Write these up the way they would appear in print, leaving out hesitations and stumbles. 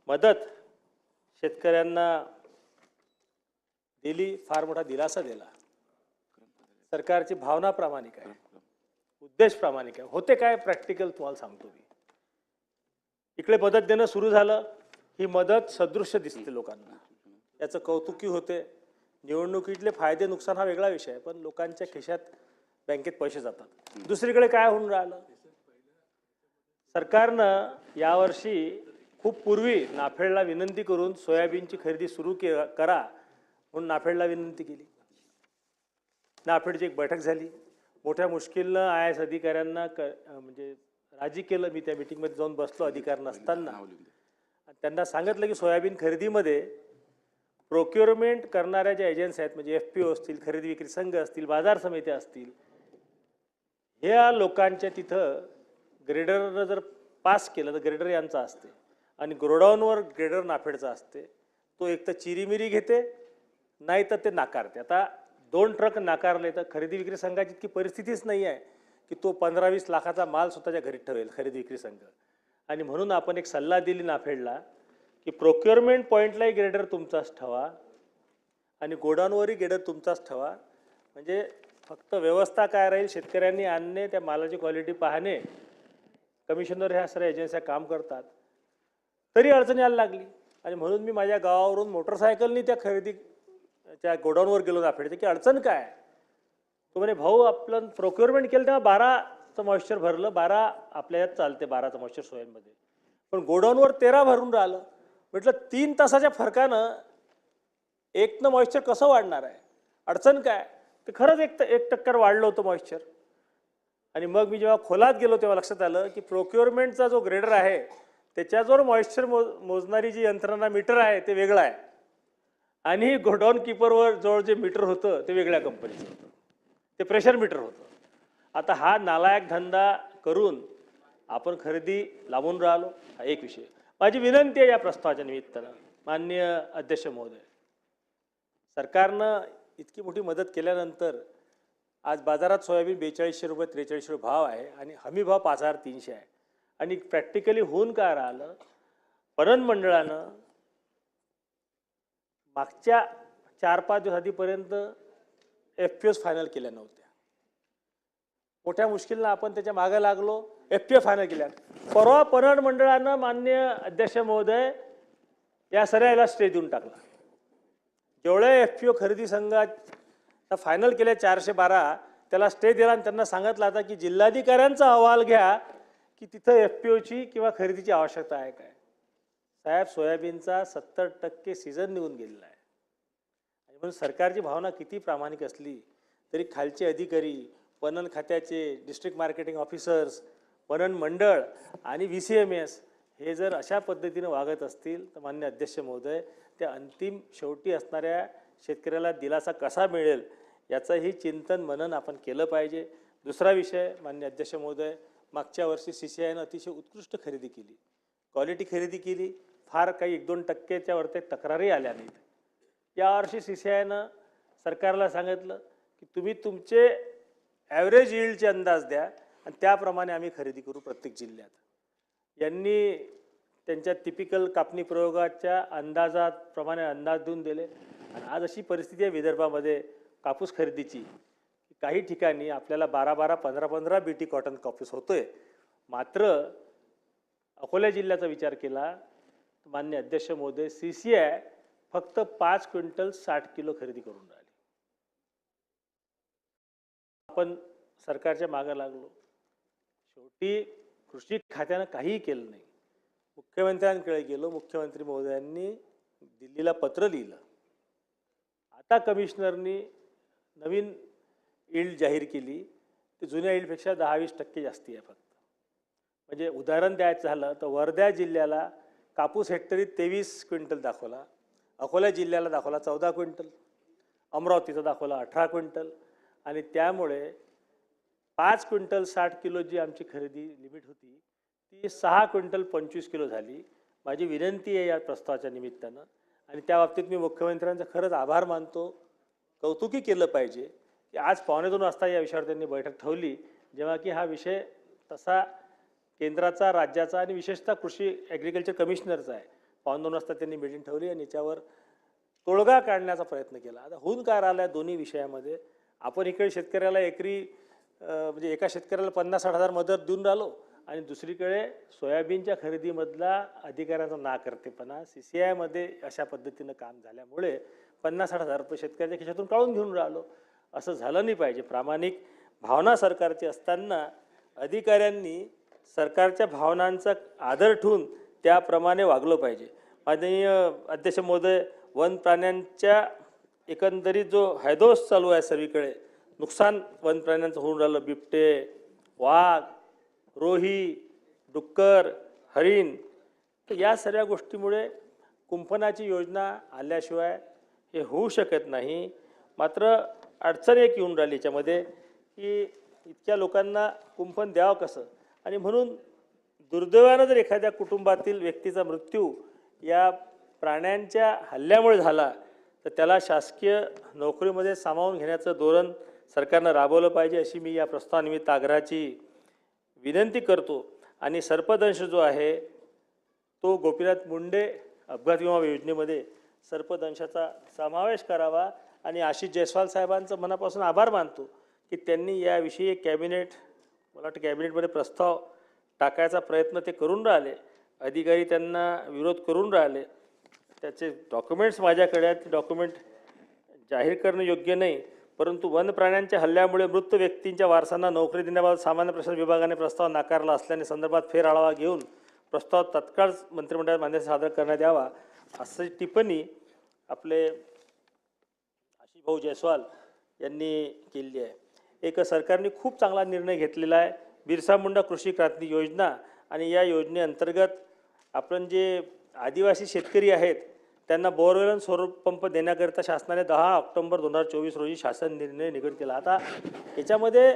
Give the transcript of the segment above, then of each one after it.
मदत शेतकऱ्यांना दिली, फार मोठा दिलासा दिला. सरकारची भावना प्रामाणिक आहे, उद्देश प्रामाणिक आहे. होते काय प्रॅक्टिकल तुम्हाला सांगतो मी. इकडे मदत देणं सुरू झालं, ही मदत सदृश्य दिसते लोकांना, याचं कौतुकी होते. निवडणुकीतले फायदे नुकसान हा वेगळा विषय आहे, पण लोकांच्या खिशात बँकेत पैसे जातात. दुसरीकडे काय होऊन राहिलं, सरकारनं यावर्षी खूप पूर्वी नाफेडला विनंती करून सोयाबीनची खरेदी सुरू करा म्हणून नाफेडला विनंती केली. नाफेडची एक बैठक झाली. मोठ्या मुश्किलनं आय एस अधिकाऱ्यांना म्हणजे राजी केलं. मी त्या मीटिंगमध्ये जाऊन बसलो अधिकार नसताना. त्यांना सांगितलं की सोयाबीन खरेदीमध्ये प्रोक्युरमेंट करणाऱ्या ज्या एजन्सी आहेत, म्हणजे FPO असतील, खरेदी विक्री संघ असतील, बाजार समित्या असतील, ह्या लोकांच्या तिथं ग्रेडरनं जर पास केलं तर ग्रेडर यांचा असते आणि गोडाऊनवर ग्रेडर नाफेडचा असते. तो एक तर चिरीमिरी घेते, नाही तर ते नाकारते. आता 2 ट्रक नाकारले तर खरेदी विक्री संघाची इतकी परिस्थितीच नाही आहे की तो 15-20 लाखाचा माल स्वतःच्या घरी ठेवेल खरेदी विक्री संघ. आणि म्हणून आपण एक सल्ला दिली नाफेडला की प्रोक्युरमेंट पॉईंटलाही ग्रेडर तुमचाच ठेवा आणि गोडाऊनवरही ग्रेडर तुमचाच ठेवा. म्हणजे फक्त व्यवस्था काय राहील, शेतकऱ्यांनी आणणे, त्या मालाची क्वालिटी पाहणे, कमिशनर ह्या सर्व एजन्स्या काम करतात. तरी अडचण यायला लागली आणि म्हणून मी माझ्या गावावरून मोटरसायकलनी त्या खरेदीच्या गोडाऊनवर गेलो नाफेडचे की अडचण काय. तो म्हणे भाऊ आपलं प्रोक्युरमेंट केलं तेव्हा 12चं मॉइश्चर भरलं, 12 आपल्या यात चालते, 12चं मॉइश्चर सोयाबीनमध्ये, पण गोडाऊनवर 13 भरून राहिलं. म्हटलं 3 तासाच्या फरकानं 1नं मॉइश्चर कसं वाढणार आहे, अडचण काय. ते खरंच 1% वाढलं होतं मॉइश्चर. आणि मग मी जेव्हा खोलात गेलो तेव्हा लक्षात आलं की प्रोक्युरमेंटचा जो ग्रेडर आहे त्याच्याजवळ मॉइश्चर मोजणारी जी यंत्रणा मीटर आहे ते वेगळं आहे आणि गोडाऊन कीपरवर जवळ जे मीटर होतं ते वेगळ्या कंपनीचं होतं, ते प्रेशर मीटर होतं. आता हा नालायक धंदा करून आपण खरेदी लावून राहिलो, हा एक विषय. माझी विनंती आहे या प्रस्तावाच्या निमित्तानं, माननीय अध्यक्ष महोदय, सरकारनं इतकी मोठी मदत केल्यानंतर आज बाजारात सोयाबीन 4200 रुपये 4300 रुपये भाव आहे आणि हमी भाव 5300 आहे. आणि प्रॅक्टिकली होऊन काय राहिलं, पणन मंडळानं मागच्या 4-5 दिवस आधीपर्यंत FPOs फायनल केल्या नव्हत्या. मोठ्या मुश्किलनं आपण त्याच्या मागे लागलो, FPO फायनल केल्या. परवा पणन मंडळानं माननीय अध्यक्ष महोदय या सर्वाला स्टे देऊन टाकला. जेवढे FPO खरेदी संघात फायनल केले 412 त्याला स्टे दिला आणि त्यांना सांगितलं आता की जिल्हाधिकाऱ्यांचा अहवाल घ्या की तिथं FPOची किंवा खरेदीची आवश्यकता आहे काय. साहेब, सोयाबीनचा 70% सीझन निघून गेलेला आहे. आणि म्हणून सरकारची भावना किती प्रामाणिक असली तरी खालचे अधिकारी, पणन खात्याचे डिस्ट्रिक्ट मार्केटिंग ऑफिसर्स, पणन मंडळ आणि VCMS हे जर अशा पद्धतीनं वागत असतील तर मान्य अध्यक्ष महोदय, त्या अंतिम शेवटी असणाऱ्या शेतकऱ्याला दिलासा कसा मिळेल याचंही चिंतन मनन आपण केलं पाहिजे. दुसरा विषय मान्य अध्यक्ष महोदय, मागच्या वर्षी CCIनं अतिशय उत्कृष्ट खरेदी केली, क्वालिटी खरेदी केली, फार काही 1-2%च्या वरती तक्रारी आल्या नाहीत. यावर्षी CCIनं सरकारला सांगितलं की तुम्ही तुमचे ॲव्हरेज यील्डचे अंदाज द्या आणि त्याप्रमाणे आम्ही खरेदी करू प्रत्येक जिल्ह्यात. यांनी त्यांच्या टिपिकल कापणी प्रयोगाच्या अंदाजाप्रमाणे अंदाज देऊन दिले. आणि आज अशी परिस्थिती आहे विदर्भामध्ये कापूस खरेदीची, काही ठिकाणी आपल्याला 12-12, 15-15 BT कॉटन कापूस होतोय. मात्र अकोला जिल्ह्याचा विचार केला तर मान्य अध्यक्ष महोदय, CCI फक्त 5 क्विंटल 60 किलो खरेदी करून राहिली. आपण सरकारच्या मागं लागलो, शेवटी कृषी खात्यानं काहीही केलं नाही. मुख्यमंत्र्यांकडे गेलो, मुख्यमंत्री महोदयांनी दिल्लीला पत्र लिहिलं. आता कमिशनरनी नवीन यील्ड जाहीर केली, ती जुन्या यील्डपेक्षा 10-20% जास्ती आहे फक्त. म्हणजे उदाहरण द्यायचं झालं तर वर्धा जिल्ह्याला कापूस हेक्टरी 23 क्विंटल दाखवला, अकोला जिल्ह्याला दाखवला 14 क्विंटल, अमरावतीचा दाखवला 18 क्विंटल. आणि त्यामुळे 5 क्विंटल 60 किलो जी आमची खरेदी लिमिट होती ती 6 क्विंटल 25 किलो झाली. माझी विनंती आहे या प्रस्तावाच्या निमित्तानं, आणि त्या बाबतीत मी मुख्यमंत्र्यांचा खरंच आभार मानतो, कौतुकी केलं पाहिजे की आज 2:15 वाजता या विषयावर त्यांनी बैठक ठेवली, जेव्हा की हा विषय तसा केंद्राचा, राज्याचा आणि विशेषतः कृषी ॲग्रिकल्चर कमिशनरचा आहे. पावणे 2 वाजता त्यांनी मीटिंग ठेवली आणि याच्यावर तोडगा काढण्याचा प्रयत्न केला. आता होऊन काय राहिलं दोन्ही विषयामध्ये, आपण इकडे शेतकऱ्याला एकरी म्हणजे एका शेतकऱ्याला 50-60 हजार मदत देऊन राहिलो आणि दुसरीकडे सोयाबीनच्या खरेदीमधला अधिकाऱ्यांचा नाकर्तेपणा CCIमध्ये अशा पद्धतीनं काम झाल्यामुळे 50-60 हजार रुपये शेतकऱ्याच्या खिशातून काढून घेऊन राहिलो. असं झालं नाही पाहिजे. प्रामाणिक भावना सरकारची असताना अधिकाऱ्यांनी सरकारच्या भावनांचा आदर ठेवून त्याप्रमाणे वागलं पाहिजे. माननीय अध्यक्ष महोदय, वन प्राण्यांच्या एकंदरीत जो हैदोस चालू आहे सर्वीकडे, नुकसान वन प्राण्यांचं होऊन राहिलं, बिबटे, वाघ, रोही, डुक्कर, हरिण, तर या सर्व गोष्टीमुळे कुंपणाची योजना आल्याशिवाय हे होऊ शकत नाही. मात्र अडचण एक येऊन राहिली याच्यामध्ये की इतक्या लोकांना कुंपण द्यावं कसं, आणि म्हणून दुर्दैवानं जर एखाद्या कुटुंबातील व्यक्तीचा मृत्यू या प्राण्यांच्या हल्ल्यामुळे झाला तर त्याला शासकीय नोकरीमध्ये सामावून घेण्याचं धोरण सरकारनं राबवलं पाहिजे, अशी मी या प्रस्तावानिमित्त आग्रहाची विनंती करतो. आणि सर्पदंश जो आहे तो गोपीनाथ मुंडे अपघात विमा योजनेमध्ये सर्पदंशाचा समावेश करावा. आणि आशिष जयस्वाल साहेबांचं मनापासून आभार मानतो की त्यांनी याविषयी कॅबिनेट, मला वाटतं कॅबिनेटमध्ये प्रस्ताव टाकायचा प्रयत्न ते करून राहिले. अधिकारी त्यांना विरोध करून राहिले. त्याचे डॉक्युमेंट्स माझ्याकडे आहेत. ते डॉक्युमेंट जाहीर करणं योग्य नाही, परंतु वन प्राण्यांच्या हल्ल्यामुळे मृत व्यक्तींच्या वारसांना नोकरी देण्याबाबत सामान्य प्रशासन विभागाने प्रस्ताव नाकारला असल्याने संदर्भात फेरआढावा घेऊन प्रस्ताव तत्काळ मंत्रिमंडळात मान्यता सादर करण्यात यावा, अशी टिप्पणी आपले आशिष भाऊ जयस्वाल यांनी केली आहे. एक सरकारने खूप चांगला निर्णय घेतलेला आहे, बिरसा मुंडा कृषी क्रांती योजना. आणि या योजनेअंतर्गत आपण जे आदिवासी शेतकरी आहेत त्यांना बोरवेल आणि सौर पंप देण्याकरिता शासनाने 10 ऑक्टोबर 2024 रोजी शासन निर्णय निगडित केला. आता याच्यामध्ये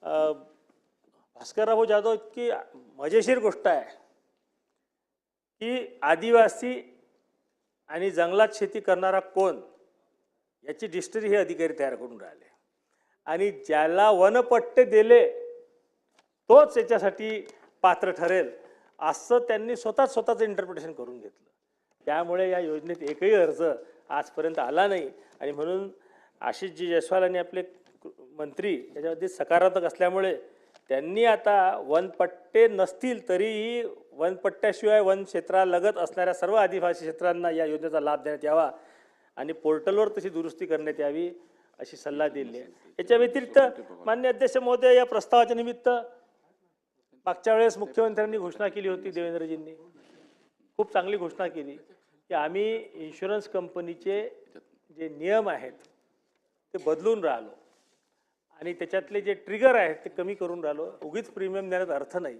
भास्करराव जाधव इतकी मजेशीर गोष्ट आहे की आदिवासी आणि जंगलात शेती करणारा कोण याची डिस्टरी हे अधिकारी तयार करून राहिले. आणि ज्याला वनपट्टे दिले तोच याच्यासाठी पात्र ठरेल असं त्यांनी स्वतःचं इंटरप्रिटेशन करून घेतलं. त्यामुळे या योजनेत एकही अर्ज आजपर्यंत आला नाही. आणि म्हणून आशिषजी जयस्वाल आणि आपले मंत्री याच्यामध्ये सकारात्मक असल्यामुळे त्यांनी आता वनपट्टे नसतील तरीही वनपट्ट्याशिवाय वन क्षेत्रालगत असणाऱ्या सर्व आदिवासी क्षेत्रांना या योजनेचा लाभ देण्यात यावा आणि पोर्टलवर तशी दुरुस्ती करण्यात यावी अशी सल्ला दिली आहे. याच्या व्यतिरिक्त माननीय अध्यक्ष महोदय, या प्रस्तावाच्या निमित्त मागच्या वेळेस मुख्यमंत्र्यांनी घोषणा केली होती, देवेंद्रजींनी खूप चांगली घोषणा केली की आम्ही इन्शुरन्स कंपनीचे जे नियम आहेत ते बदलून राहिलो आणि त्याच्यातले जे ट्रिगर आहेत ते कमी करून राहिलो. उगीच प्रीमियम देण्यात अर्थ नाही.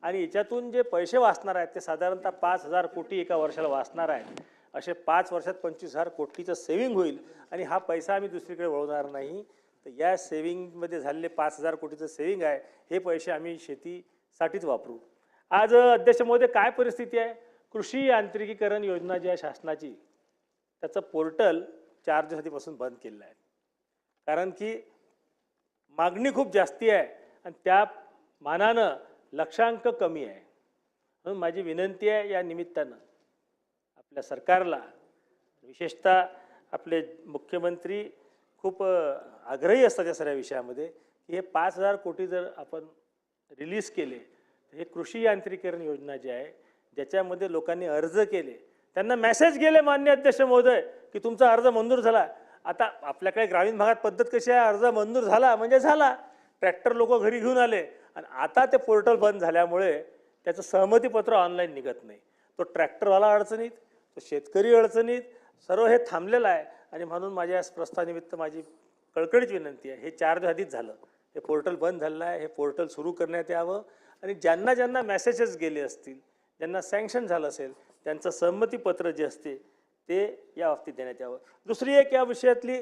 आणि याच्यातून जे पैसे वाचणार आहेत ते साधारणतः 5,000 कोटी एका वर्षाला वाचणार आहेत. असे 5 वर्षात 25,000 कोटीचं सेव्हिंग होईल आणि हा पैसा आम्ही दुसरीकडे वळवणार नाही. तर या सेव्हिंगमध्ये झालेले 5,000 कोटीचं सेव्हिंग आहे, हे पैसे आम्ही शेतीसाठीच वापरू. आज अध्यक्ष महोदय काय परिस्थिती आहे, कृषी यांत्रिकीकरण योजना जी आहे शासनाची, त्याचं पोर्टल 4 दिवसापासून बंद केलेलं आहे. कारण की मागणी खूप जास्ती आहे आणि त्या मानानं लक्षांक कमी आहे. म्हणून माझी विनंती आहे या निमित्तानं आपल्या सरकारला, विशेषतः आपले मुख्यमंत्री खूप आग्रही असतात या सगळ्या विषयामध्ये, की हे 5,000 कोटी जर आपण रिलीज केले तर हे कृषी यांत्रिकीकरण योजना जी आहे ज्याच्यामध्ये लोकांनी अर्ज केले त्यांना मेसेज गेले माननीय अध्यक्ष महोदय की तुमचा अर्ज मंजूर झाला. आता आपल्याकडे ग्रामीण भागात पद्धत कशी आहे, अर्ज मंजूर झाला म्हणजे झाला, ट्रॅक्टर लोक घरी घेऊन आले. आणि आता ते पोर्टल बंद झाल्यामुळे त्याचं सहमतीपत्र ऑनलाईन निघत नाही. तो ट्रॅक्टरवाला अडचणीत, तो शेतकरी अडचणीत, सर्व हे थांबलेलं आहे. आणि म्हणून माझ्या प्रस्तावानिमित्त माझी कळकळीची विनंती आहे, हे 4 दिवस आधीच झालं, हे पोर्टल बंद झालं आहे, हे पोर्टल सुरू करण्यात यावं. आणि ज्यांना ज्यांना मेसेजेस गेले असतील, ज्यांना सँक्शन झालं असेल, त्यांचं संमतीपत्र जे असते ते या बाबतीत देण्यात यावं. दुसरी एक या विषयातली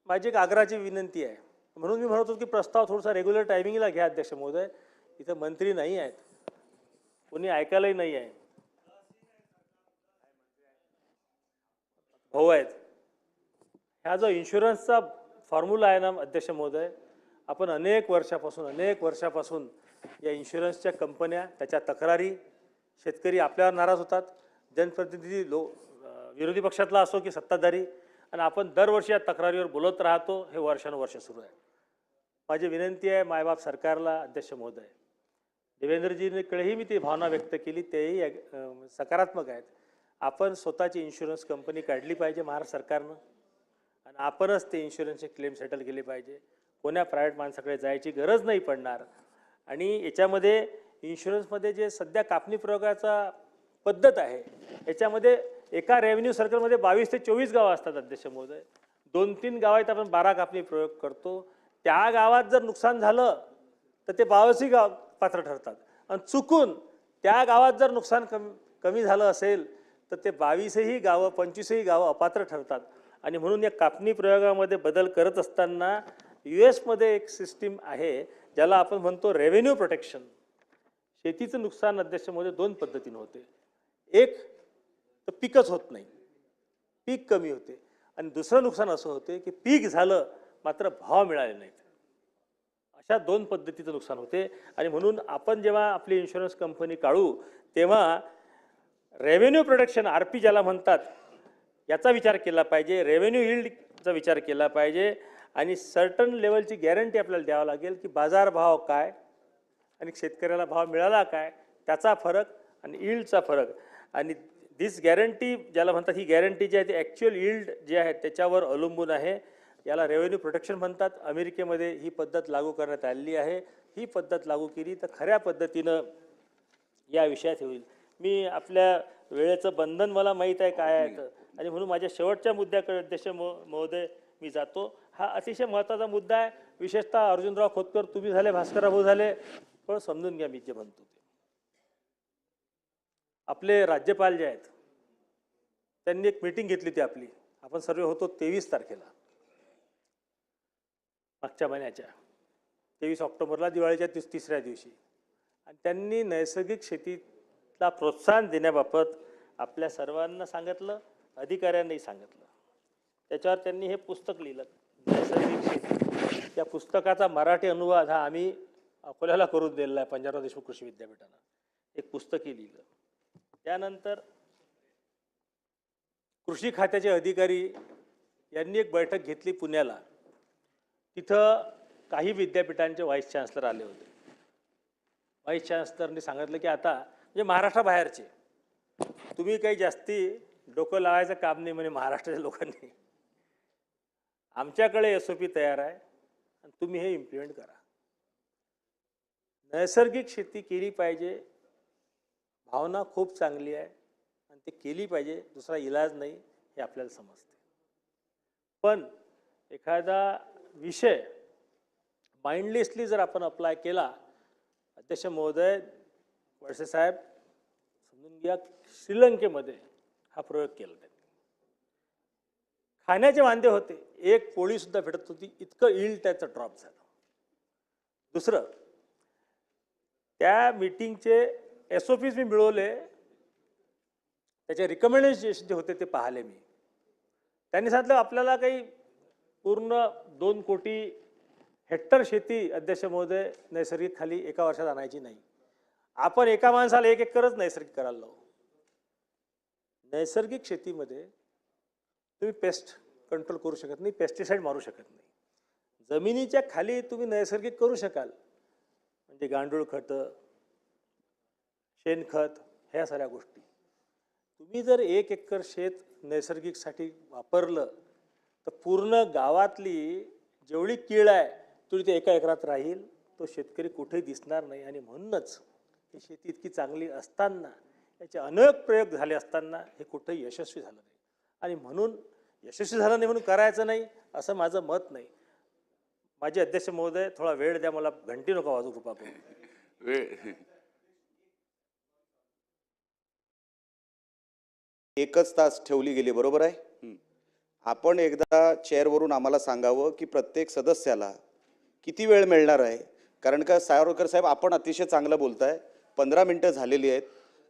माझी एक आग्रहाची विनंती आहे. म्हणून मी म्हणत होतो की प्रस्ताव थोडासा रेग्युलर टायमिंगला घ्या अध्यक्ष महोदय. इथं मंत्री नाही आहेत, कोणी ऐकायलाही नाही आहे, भाऊ आहेत. ह्या जो इन्शुरन्सचा फॉर्म्युला आहे ना अध्यक्ष महोदय, आपण अनेक वर्षापासून या इन्शुरन्सच्या कंपन्या, त्याच्या तक्रारी शेतकरी आपल्यावर नाराज होतात, जनप्रतिनिधी विरोधी पक्षातला असो की सत्ताधारी, आणि आपण दरवर्षी या तक्रारीवर बोलत राहतो. हे वर्षानुवर्ष सुरू आहे. माझी विनंती आहे मायबाप सरकारला, अध्यक्ष महोदय, देवेंद्रजीकडेही मी ती भावना व्यक्त केली, तेही सकारात्मक आहेत. आपण स्वतःची इन्शुरन्स कंपनी काढली पाहिजे महाराष्ट्र सरकारनं, आणि आपणच ते इन्शुरन्सचे क्लेम सेटल केले पाहिजे. कोण्या प्रायव्हेट माणसाकडे जायची गरज नाही पडणार. आणि याच्यामध्ये इन्शुरन्समध्ये जे सध्या कापणी प्रयोगाचा पद्धत आहे, याच्यामध्ये एका रेव्हेन्यू सर्कलमध्ये 22 ते 24 गावं असतात अध्यक्ष महोदय. 2-3 गावात आपण 12 कापणी प्रयोग करतो. त्या गावात जर नुकसान झालं तर ते 22ही गाव पात्र ठरतात, आणि चुकून त्या गावात जर नुकसान कमी झालं असेल तर ते 22ही गावं 25ही गावं अपात्र ठरतात. आणि म्हणून या कापणी प्रयोगामध्ये बदल करत असताना US एक सिस्टीम आहे ज्याला आपण म्हणतो रेव्हेन्यू प्रोटेक्शन. शेतीचं नुकसान अध्यक्ष महोदय 2 पद्धतीने होते. एक तर पीकच होत नाही, पीक कमी होते, आणि दुसरं नुकसान असं होते की पीक झालं मात्र भाव मिळाले नाहीत. अशा 2 पद्धतीचं नुकसान होते. आणि म्हणून आपण जेव्हा आपली इन्शुरन्स कंपनी काढू तेव्हा रेव्हेन्यू प्रोटेक्शन RP ज्याला म्हणतात याचा विचार केला पाहिजे, रेव्हेन्यू यील्डचा विचार केला पाहिजे, आणि सर्टन लेवलची गॅरंटी आपल्याला द्यावं लागेल की बाजारभाव काय आणि शेतकऱ्याला भाव मिळाला काय त्याचा फरक आणि यील्डचा फरक. आणि दिस गॅरंटी ज्याला म्हणतात, ही गॅरंटी जी आहे ती ॲक्च्युअल यील्ड जे आहे त्याच्यावर अवलंबून आहे. याला रेव्हेन्यू प्रोटेक्शन म्हणतात. अमेरिकेमध्ये ही पद्धत लागू करण्यात आलेली आहे. ही पद्धत लागू केली तर खऱ्या पद्धतीनं या विषयात होईल. मी आपल्या वेळेचं बंधन मला माहीत आहे काय आहे, आणि म्हणून माझ्या शेवटच्या मुद्द्याकडे अध्यक्ष महोदय मी जातो. हा अतिशय महत्त्वाचा मुद्दा आहे. विशेषतः अर्जुनराव खोतकर तुम्ही झाले, भास्करराव झाले, थोडं समजून घ्या मी जे म्हणतो ते. आपले राज्यपाल जे आहेत त्यांनी एक मीटिंग घेतली होती आपली, आपण सर्व होतो 23 तारखेला मागच्या महिन्याच्या 23 ऑक्टोबरला, दिवाळीच्या तिसऱ्या दिवशी. आणि त्यांनी नैसर्गिक शेतीला प्रोत्साहन देण्याबाबत आपल्या सर्वांना सांगितलं, अधिकाऱ्यांनाही सांगितलं. त्याच्यावर त्यांनी हे पुस्तक लिहिलं, नैसर्गिक शेती. त्या पुस्तकाचा मराठी अनुवाद हा आम्ही अकोल्याला करून दिलेला आहे, पंजाबराव देशमुख कृषी विद्यापीठानं एक पुस्तकही लिहिलं. त्यानंतर कृषी खात्याचे अधिकारी यांनी एक बैठक घेतली पुण्याला. तिथं काही विद्यापीठांचे व्हाईस चान्सलर आले होते. व्हाईस चान्सलरनी सांगितलं की आता म्हणजे महाराष्ट्राबाहेरचे तुम्ही काही जास्ती डोकं लावायचं काम नाही म्हणे महाराष्ट्राच्या लोकांनी. आमच्याकडे SOP तयार आहे आणि तुम्ही हे इम्प्लिमेंट करा. नैसर्गिक शेती केली पाहिजे, भावना खूप चांगली आहे आणि ते केली पाहिजे, दुसरा इलाज नाही हे आपल्याला समजते. पण एखादा विषय माइंडलेसली जर आपण अप्लाय केला, अध्यक्ष महोदय, वळसे साहेब समजून घ्या, श्रीलंकेमध्ये हा प्रयोग केला त्यांनी. खाण्याचे वांदे होते, एक पोळी सुद्धा भेटत होती, इतकं यील्ड त्याचं ड्रॉप झालं. दुसरं, त्या मीटिंगचे SOPs मी मिळवले, त्याचे रिकमेंडेशन जे होते ते पाहिले मी. त्यांनी सांगितलं आपल्याला काही पूर्ण 2 कोटी हेक्टर शेती अध्यक्ष महोदय नैसर्गिक खाली एका वर्षात आणायची नाही. आपण एका माणसाला 1 एकरच नैसर्गिक करायला लावू. नैसर्गिक शेतीमध्ये तुम्ही पेस्ट कंट्रोल करू शकत नाही, पेस्टिसाइड मारू शकत नाही. जमिनीच्या खाली तुम्ही नैसर्गिक करू शकाल, म्हणजे गांडूळ खतं, शेणखत, ह्या साऱ्या गोष्टी. तुम्ही जर 1 एकर शेत नैसर्गिकसाठी वापरलं तर पूर्ण गावातली जेवढी कीड आहे तेवढी ते एका एकरात राहील. तो शेतकरी कुठेही दिसणार नाही. आणि म्हणूनच ही शेती इतकी चांगली असताना, याचे अनेक प्रयोग झाले असताना हे कुठेही यशस्वी झालं नाही. आणि म्हणून यशस्वी झालं नाही म्हणून करायचं नाही असं माझं मत नाही. माझे अध्यक्ष महोदय थोडा वेळ द्या मला, घंटी नका वाजू कृपा करून. वेळ 1च तास ठेवली गेली, बरोबर आहे. आपण एकदा चेअरवरून आम्हाला सांगावं की प्रत्येक सदस्याला किती वेळ मिळणार आहे. कारण का सावरकर साहेब, आपण अतिशय चांगलं बोलताय, 15 मिनिटं झालेली आहेत.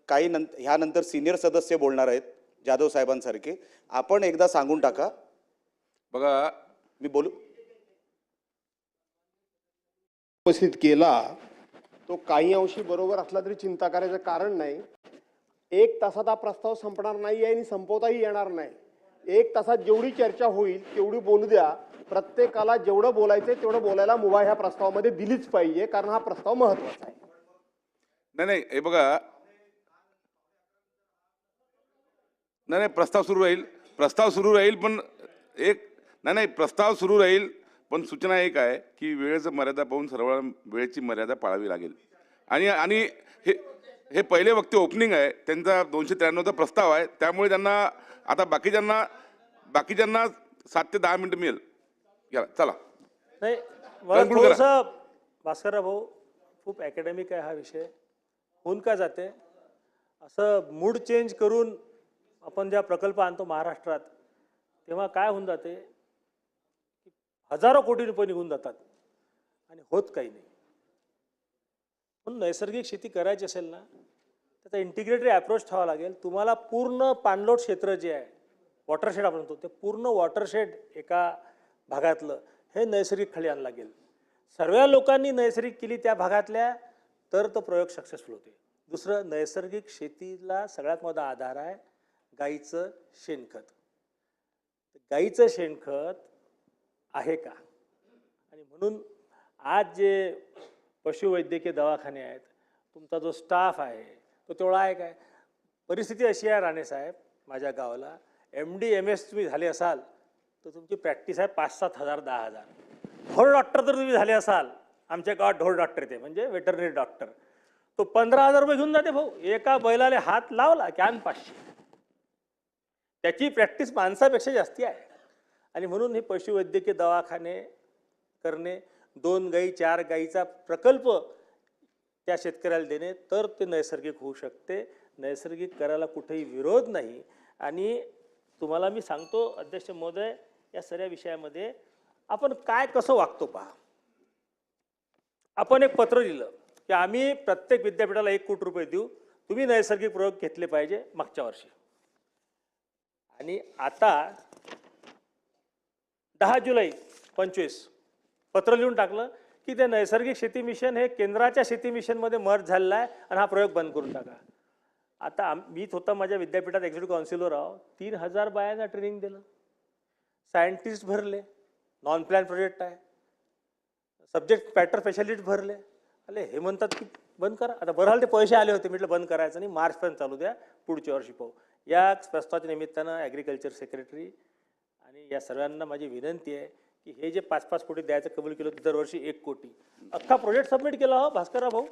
काही ह्यानंतर सिनियर सदस्य बोलणार आहेत जाधव साहेबांसारखे. आपण एकदा सांगून टाका. बघा, मी बोलू उपस्थित केला तो काही अंशी बरोबर असला तरी चिंता करायचं कारण नाही. 1 तासात हा प्रस्ताव संपणार नाही आहे आणि संपवताही येणार नाही. 1 तासात जेवढी चर्चा होईल तेवढी बोलू द्या. प्रत्येकाला जेवढं बोलायचंय तेवढं बोलायला मुभा ह्या प्रस्तावामध्ये दिलीच पाहिजे, कारण हा प्रस्ताव महत्वाचा आहे. नाही नाही हे बघा, नाही नाही प्रस्ताव सुरू राहील, प्रस्ताव सुरू राहील, पण एक नाही नाही प्रस्ताव सुरू राहील, पण सूचना एक आहे की वेळेचं मर्यादा पाहून सर्व वेळेची मर्यादा पाळावी लागेल. आणि आणि हे हे पहिले वक्ते ओपनिंग आहे, त्यांचा 293चा प्रस्ताव आहे, त्यामुळे त्यांना आता बाकीच्यांना 7 ते 10 मिनिटं मिळेल. या चला. नाही, मला Conclude करा. थोडंसं भास्करराव भाऊ, खूप अकॅडमिक आहे हा विषय. होऊन का जाते असं मूड चेंज करून आपण ज्या प्रकल्प आणतो महाराष्ट्रात, तेव्हा काय होऊन जाते, हजारो कोटी रुपये निघून जातात आणि होत काही नाही. म्हणून नैसर्गिक शेती करायची असेल ना, त्याचा इंटिग्रेटेड अप्रोच ठेवावा लागेल. तुम्हाला पूर्ण पाणलोट क्षेत्र जे आहे, वॉटरशेड आपण म्हणतो, ते पूर्ण वॉटरशेड एका भागातलं हे नैसर्गिक खाली आणायला लागेल. सर्व लोकांनी नैसर्गिक केली त्या भागातल्या, तर तो प्रयोग सक्सेसफुल होते. दुसरं, नैसर्गिक शेतीला सगळ्यात मोठा आधार आहे गाईचं शेणखत. गाईचं शेणखत आहे का? आणि म्हणून आज जे पशुवैद्यकीय दवाखाने आहेत, तुमचा जो स्टाफ आहे तो तेवढा आहे काय? परिस्थिती अशी आहे राणेसाहेब, माझ्या गावाला MD MS तुम्ही झाले असाल तर तुमची प्रॅक्टिस आहे 5-7 हजार 10,000. ढोर डॉक्टर जर तुम्ही झाले असाल, आमच्या गावात ढोर डॉक्टर येते म्हणजे वेटरनरी डॉक्टर, तो 15,000 रुपये घेऊन जाते भाऊ. एका बैलाला हात लावला की 500. त्याची प्रॅक्टिस माणसापेक्षा जास्ती आहे. आणि म्हणून हे पशुवैद्यकीय दवाखाने करणे, 2 गाई 4 गाईचा प्रकल्प त्या शेतकऱ्याला देणे, तर ते नैसर्गिक होऊ शकते. नैसर्गिक करायला कुठेही विरोध नाही. आणि तुम्हाला मी सांगतो अध्यक्ष महोदय, या सगळ्या विषयामध्ये आपण काय कसं वागतो पहा. आपण एक पत्र दिलं की आम्ही प्रत्येक विद्यापीठाला 1 कोटी रुपये देऊ, तुम्ही नैसर्गिक प्रयोग घेतले पाहिजे मागच्या वर्षी. आणि आता 10 जुलै 25 पत्र लिहून टाकलं की ते नैसर्गिक शेती मिशन हे केंद्राच्या शेती मिशनमध्ये मर्ज झालेलं आहे आणि हा प्रयोग बंद करून टाका. आता मी होता माझ्या विद्यापीठात एक्झिक्युटिव्ह काउन्सिलर आहो, 3,000 बायांना ट्रेनिंग दिलं, सायंटिस्ट भरले, नॉन प्लॅन प्रोजेक्ट आहे, सब्जेक्ट मॅटर स्पेशालिस्ट भरले. अरे हे म्हणतात की बंद करा. आता बरं ते पैसे आले होते, म्हटलं बंद करायचं नाही, मार्चपर्यंत चालू द्या, पुढच्या वर्षी पाहू. या प्रस्तावाच्या निमित्तानं ॲग्रिकल्चर सेक्रेटरी आणि या सर्वांना माझी विनंती आहे की हे जे 5-5 कोटी द्यायचं कबूल केलं होतं, दरवर्षी 1 कोटी, अख्खा प्रोजेक्ट सबमिट केला हो भास्करराव भाऊ,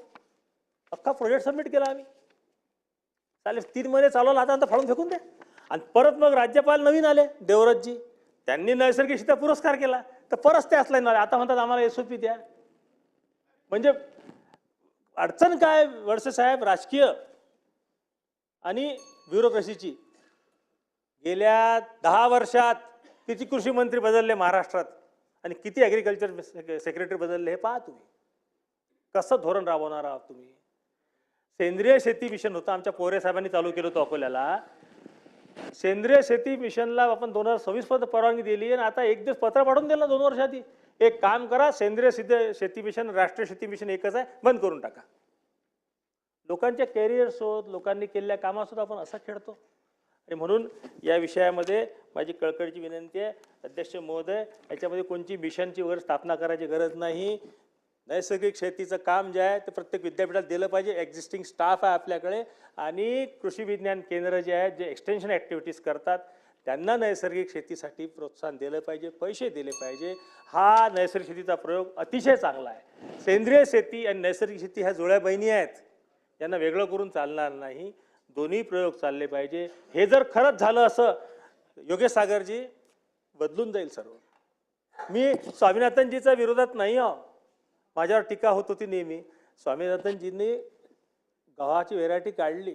अख्खा प्रोजेक्ट सबमिट केला आम्ही. चालेल, 3 महिने चालवला, आता फाडून फेकून द्या. आणि परत मग राज्यपाल नवीन आले देवराजजी, त्यांनी नैसर्गिक शेतीचा पुरस्कार केला, तर परत ते असला आले. आता म्हणतात आम्हाला SOP द्या. म्हणजे अडचण काय वळसे साहेब, राजकीय आणि ब्युरोक्रेसीची. गेल्या 10 वर्षात किती कृषी मंत्री बदलले महाराष्ट्रात आणि किती ॲग्रिकल्चर सेक्रेटरी बदलले हे पहा तुम्ही. कसं धोरण राबवणार आहात तुम्ही. सेंद्रिय शेती मिशन होतं, आमच्या पोरे साहेबांनी चालू केलं होतं अकोल्याला. सेंद्रिय शेती मिशनला आपण 2026 पर्यंत परवानगी दिली आणि आता एक दिवस पत्र पाठवून दिलं 2 वर्षाआधी. एक काम करा, सेंद्रिय शेती मिशन राष्ट्रीय शेती मिशन एकच आहे, बंद करून टाका. लोकांच्या कॅरियर्सोत, लोकांनी केलेल्या कामासोबत आपण असा खेळतो. आणि म्हणून या विषयामध्ये माझी कळकळीची विनंती आहे अध्यक्ष महोदय, याच्यामध्ये कोणती मिशनची वगैरे स्थापना करायची गरज नाही. नैसर्गिक शेतीचं काम जे आहे ते प्रत्येक विद्यापीठात दिलं पाहिजे. एक्झिस्टिंग स्टाफ आहे आपल्याकडे आणि कृषी विज्ञान केंद्र जे आहेत, जे एक्सटेन्शन ॲक्टिव्हिटीज करतात, त्यांना नैसर्गिक शेतीसाठी प्रोत्साहन दिलं पाहिजे, पैसे दिले पाहिजे. हा नैसर्गिक शेतीचा प्रयोग अतिशय चांगला आहे. सेंद्रिय शेती आणि नैसर्गिक शेती ह्या जुळ्या बहिणी आहेत, यांना वेगळं करून चालणार नाही. दोन्ही प्रयोग चालले पाहिजे. हे जर खरंच झालं असं योगेश सागरजी, बदलून जाईल सर्व. मी स्वामीनाथनजीच्या विरोधात नाही आहो, माझ्यावर टीका होत होती नेहमी. स्वामीनाथनजींनी गव्हाची व्हेरायटी काढली,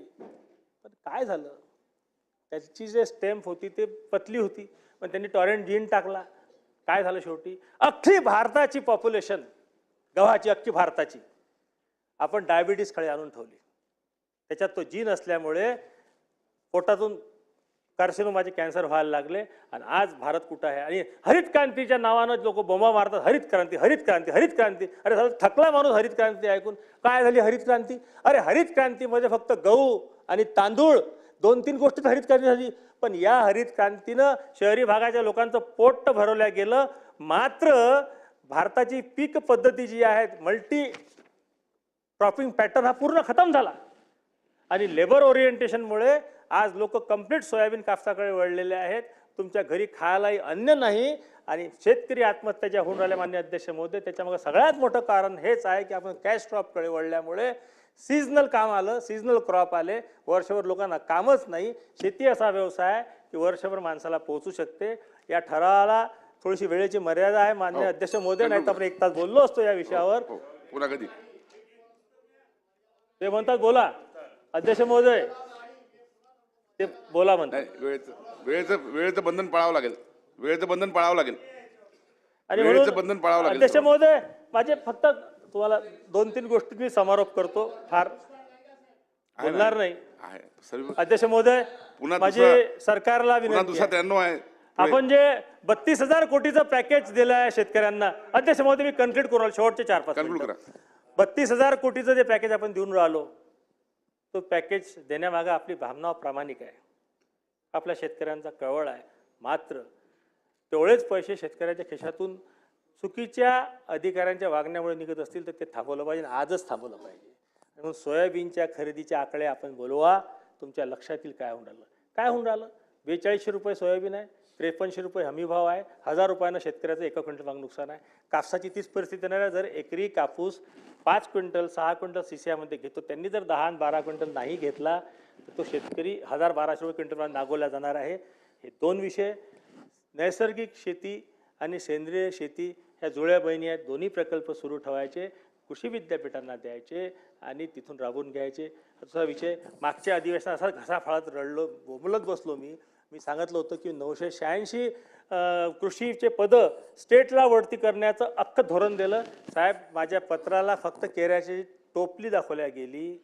पण काय झालं, त्याची जे स्टेम्प होती ते पतली होती, पण त्यांनी टॉरेंट जीन टाकला. काय झालं शेवटी, अख्खी भारताची पॉप्युलेशन गव्हाची, अख्खी भारताची आपण डायबिटीस खाली आणून ठेवली. त्याच्यात तो जीन असल्यामुळे पोटातून कार्सिनोमाचे कॅन्सर व्हायला लागले. आणि आज भारत कुठं आहे. आणि हरित क्रांतीच्या नावानं लोक बोंबा मारतात, हरित क्रांती हरित क्रांती हरित क्रांती. अरे झालं थकला माणूस हरित क्रांती ऐकून. काय झाली हरित क्रांती? अरे हरित क्रांतीमध्ये फक्त गहू आणि तांदूळ 2-3 गोष्टी हरित क्रांती झाली. पण या हरित क्रांतीनं शहरी भागाच्या लोकांचं पोट भरवल्या गेलं. मात्र भारताची पीक पद्धती जी आहे मल्टी क्रॉपिंग पॅटर्न हा पूर्ण खतम झाला आणि लेबर ओरिएंटेशनमुळे आज लोक कंप्लीट सोयाबीन कापसाकडे वळलेले आहेत. तुमच्या घरी खायलाही अन्न नाही आणि शेतकरी आत्महत्या ज्या होऊन राहिल्या माननीय अध्यक्ष महोदय, त्याच्यामागे सगळ्यात मोठं कारण हेच आहे की आपण कॅश क्रॉपकडे वळल्यामुळे सीजनल काम आलं, सीजनल क्रॉप आले, वर्षभर लोकांना कामच नाही. शेती असा व्यवसाय आहे की वर्षभर माणसाला पोहोचू शकते. या ठरावाला थोडीशी वेळेची मर्यादा आहे माननीय अध्यक्ष महोदय, नाही तर आपण 1 तास बोललो असतो या विषयावर. पुन्हा कधी ते म्हणतात बोला अध्यक्ष महोदय, ते बोला म्हणतात. नाही, वेळेचं बंधन पाळावं लागेल. वेळेचं बंधन पाळावं लागेल. आणि वेळेचं बंधन पाळावं म्हणून लागेल. अध्यक्ष महोदय, माझे फक्त तुम्हाला 2-3 गोष्टी मी समारोप करतो, फार बोलणार नाही. आहे सर्व अध्यक्ष महोदय, पुन्हा माझी सरकारला पुन्हा विनंती दुसरा आहे. 93 आहे. आपण जे 32,000 कोटीचं पॅकेज दिलं आहे शेतकऱ्यांना, अध्यक्ष महोदय मी कन्क्लूड करू राहिलो, शेवटचे 4-5 कन्क्लूड मिनिटं. करा. 32,000 कोटीचं जे पॅकेज आपण देऊन राहिलो, तो पॅकेज देण्यामागे आपली भावना प्रामाणिक आहे, आपल्या शेतकऱ्यांचा कळवळ आहे. मात्र तेवढेच पैसे शेतकऱ्याच्या खिशातून चुकीच्या अधिकाऱ्यांच्या वागण्यामुळे निघत असतील तर ते थांबवलं पाहिजे, आजच थांबवलं पाहिजे. म्हणून सोयाबीनच्या खरेदीचे आकडे आपण बोलवा. तुमच्या लक्षात येईल काय होऊन राहिलं. काय होऊन राहिलं, 4200 रुपये सोयाबीन आहे, 5300 रुपये हमीभाव आहे, 1000 रुपयानं शेतकऱ्याचं 1 क्विंटल माग नुकसान आहे. कापसाची तीच परिस्थिती नाही. जर एकरी कापूस 5 क्विंटल 6 क्विंटल CCI घेतो, त्यांनी जर 10 आणि 12 क्विंटल नाही घेतला तर तो शेतकरी 1000-1200 रुपये क्विंटल नागवला जाणार आहे. हे 2 विषय, नैसर्गिक शेती आणि सेंद्रिय शेती ह्या जुळ्या बहिणी आहेत. दोन्ही प्रकल्प सुरू ठेवायचे, कृषी विद्यापीठांना द्यायचे आणि तिथून राबवून घ्यायचे. दुसरा विषय, मागच्या अधिवेशनात असा घसाफाळत रडलो, बोंबलत बसलो मी सांगितलं होतं की 986 कृषीचे पदं स्टेटला वरती करण्याचं अख्खं धोरण दिलं. साहेब, माझ्या पत्राला फक्त केऱ्याची टोपली दाखवल्या गेली,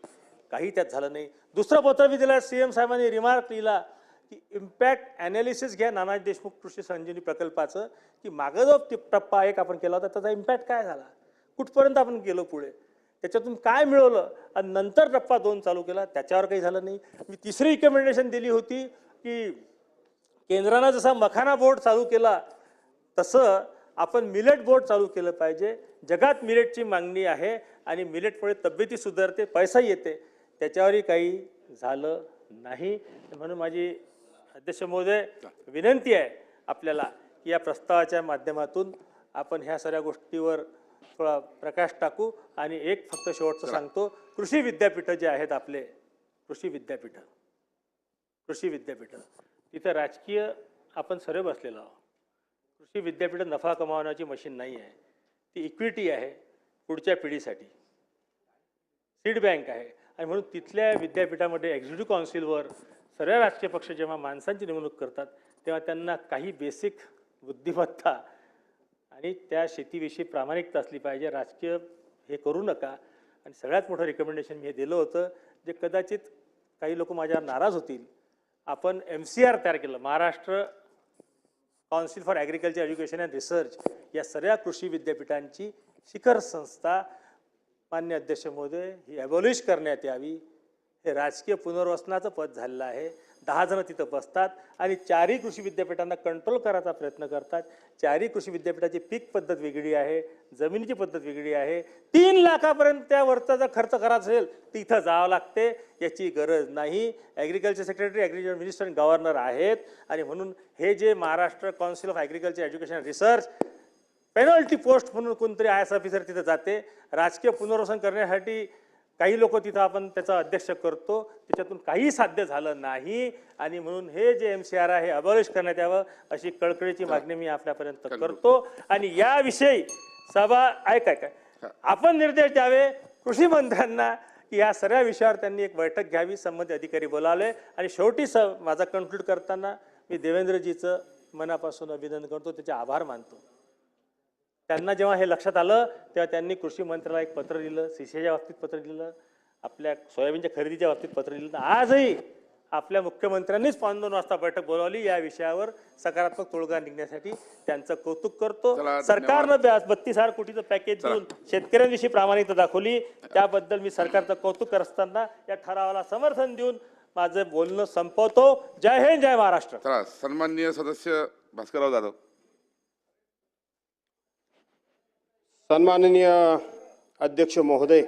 काही त्यात झालं नाही. दुसरं पत्र मी दिलं, CM साहेबांनी रिमार्क लिहिला की इम्पॅक्ट ॲनालिसिस घ्या नानाजी देशमुख कृषी संजीवनी प्रकल्पाचं, की मागं जो टप्पा 1 आपण केला होता त्याचा इम्पॅक्ट काय झाला, कुठपर्यंत आपण गेलो पुढे, त्याच्यातून काय मिळवलं, आणि नंतर टप्पा 2 चालू केला, त्याच्यावर काही झालं नाही. मी तिसरी रिकमेंडेशन दिली होती की केंद्रानं जसा मखाना बोर्ड चालू केला तसं आपण मिलेट बोर्ड चालू केलं पाहिजे. जगात मिलेटची मागणी आहे आणि मिलेटमुळे तब्येती सुधारते, पैसा येते, त्याच्यावरही काही झालं नाही. म्हणून माझी अध्यक्ष महोदय विनंती आहे आपल्याला की या प्रस्तावाच्या माध्यमातून आपण ह्या सगळ्या गोष्टीवर थोडा प्रकाश टाकू. आणि एक फक्त शेवटचं सांगतो, कृषी विद्यापीठं जे आहेत आपले, कृषी विद्यापीठं तिथं राजकीय आपण सर्व बसलेलो आहोत. कृषी विद्यापीठ नफा कमावण्याची मशीन नाही आहे, ती इक्विटी आहे पुढच्या पिढीसाठी, सीड बँक आहे. आणि म्हणून तिथल्या विद्यापीठामध्ये एक्झिक्युटिव्ह काउन्सिलवर सर्व राजकीय पक्ष जेव्हा माणसांची नेमणूक करतात तेव्हा त्यांना काही बेसिक बुद्धिमत्ता आणि त्या शेतीविषयी प्रामाणिकता असली पाहिजे. राजकीय हे करू नका. आणि सगळ्यात मोठं रिकमेंडेशन मी हे दिलं होतं, जे कदाचित काही लोक माझ्यावर नाराज होतील. आपण MCR तयार केलं, Maharashtra council for agriculture education and research, या सगळ्या कृषी विद्यापीठांची शिखर संस्था मान्य अध्यक्ष महोदय ही ॲबॉलिश करण्यात यावी. हे राजकीय पुनर्वसनाचं पद झालेलं आहे. 10 जण तिथं बसतात आणि 4ही कृषी विद्यापीठांना कंट्रोल करायचा प्रयत्न करतात. 4ही कृषी विद्यापीठाची पीक पद्धत वेगळी आहे, जमिनीची पद्धत वेगळी आहे. 3 लाखापर्यंत त्यावरचा जर खर्च करायचा असेल तिथं जावं लागते, याची गरज नाही. ॲग्रिकल्चर सेक्रेटरी, ॲग्रिकल्चर मिनिस्टर आणि गव्हर्नर आहेत. आणि म्हणून हे जे Maharashtra council of agriculture education and research penalty post म्हणून कोणतरी IAS ऑफिसर तिथं जाते, राजकीय पुनर्वसन करण्यासाठी काही लोक तिथं आपण त्याचा अध्यक्ष करतो, त्याच्यातून काही साध्य झालं नाही. आणि म्हणून हे जे MCR आहे हे अबॉलिश करण्यात यावं अशी कळकळीची मागणी मी आपल्यापर्यंत करतो. आणि याविषयी सभा काय आपण निर्देश द्यावे कृषी मंत्र्यांना की या सगळ्या विषयावर त्यांनी एक बैठक घ्यावी, संबंधित अधिकारी बोलावले. आणि शेवटी माझा कन्क्लूड करताना मी देवेंद्रजीचं मनापासून अभिनंदन करतो, त्याचे आभार मानतो. त्यांना जेव्हा हे लक्षात आलं तेव्हा त्यांनी कृषी मंत्र्याला एक पत्र दिलं, CCIच्या बाबतीत पत्र दिलं, आपल्या सोयाबीनच्या खरेदीच्या बाबतीत पत्र दिलं. आजही आपल्या मुख्यमंत्र्यांनीच 2 वाजता बैठक बोलावली या विषयावर सकारात्मक तोडगा निघण्यासाठी. त्यांचं कौतुक करतो. सरकारनं 32,000 कोटीचं पॅकेज देऊन शेतकऱ्यांविषयी प्रामाणिकता दाखवली, त्याबद्दल मी सरकारचं कौतुक करत असताना या ठरावाला समर्थन देऊन माझं बोलणं संपवतो. जय हिंद, जय महाराष्ट्र. चला, सन्माननीय सदस्य भास्करराव जाधव. सन्माननीय अध्यक्ष महोदय,